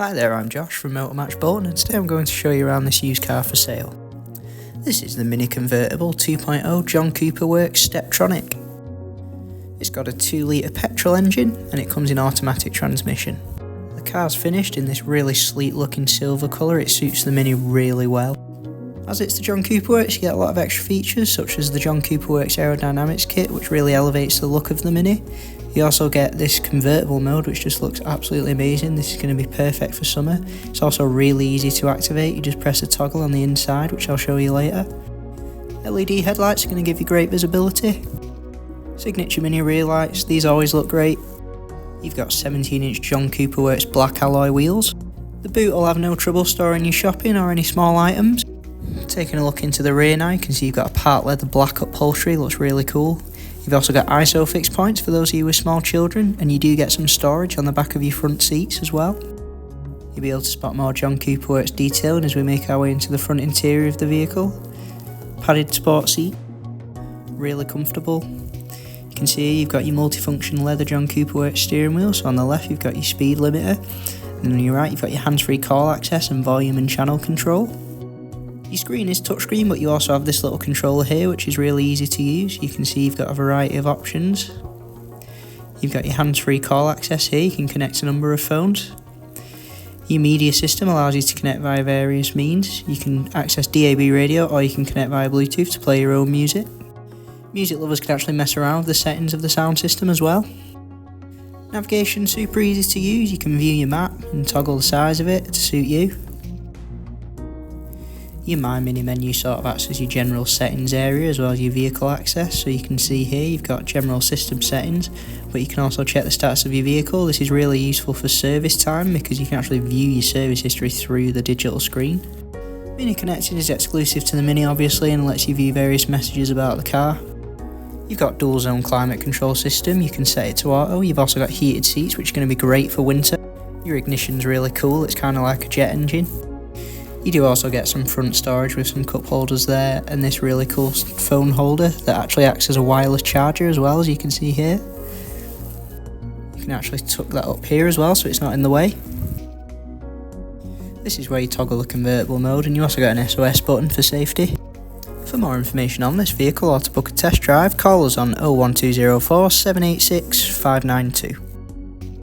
Hi there, I'm Josh from Motor Match Bolton, and today I'm going to show you around this used car for sale. This is the MINI Convertible 2.0 John Cooper Works Steptronic. It's got a 2-litre petrol engine and it comes in automatic transmission. The car's finished in this really sleek looking silver colour. It suits the MINI really well. As it's the John Cooper Works, you get a lot of extra features such as the John Cooper Works Aerodynamics kit, which really elevates the look of the MINI. You also get this convertible mode, which just looks absolutely amazing. This is going to be perfect for summer. It's also really easy to activate. You just press a toggle on the inside, which I'll show you later. LED headlights are going to give you great visibility. Signature MINI rear lights, these always look great. You've got 17-inch John Cooper Works black alloy wheels. The boot will have no trouble storing your shopping or any small items. Taking a look into the rear now, you can see you've got a part leather black upholstery, looks really cool. You've also got ISOFIX points for those of you with small children, and you do get some storage on the back of your front seats as well. You'll be able to spot more John Cooper Works detailing as we make our way into the front interior of the vehicle. Padded sport seat, really comfortable. You can see here you've got your multifunction leather John Cooper Works steering wheel, so on the left you've got your speed limiter, and on your right you've got your hands-free call access and volume and channel control. Your screen is touchscreen, but you also have this little controller here which is really easy to use. You can see you've got a variety of options. You've got your hands-free call access here, you can connect a number of phones. Your media system allows you to connect via various means. You can access DAB radio or you can connect via Bluetooth to play your own music. Music lovers can actually mess around with the settings of the sound system as well. Navigation super easy to use, you can view your map and toggle the size of it to suit you. Your My Mini menu sort of acts as your general settings area as well as your vehicle access, so you can see here you've got general system settings, but you can also check the status of your vehicle. This is really useful for service time because you can actually view your service history through the digital screen. MINI Connected is exclusive to the MINI obviously and lets you view various messages about the car. You've got dual zone climate control system, you can set it to auto. You've also got heated seats which are going to be great for winter. Your ignition's really cool, it's kind of like a jet engine. You do also get some front storage with some cup holders there and this really cool phone holder that actually acts as a wireless charger as well, as you can see here. You can actually tuck that up here as well so it's not in the way. This is where you toggle the convertible mode, and you also get an SOS button for safety. For more information on this vehicle or to book a test drive, call us on 01204 786 592.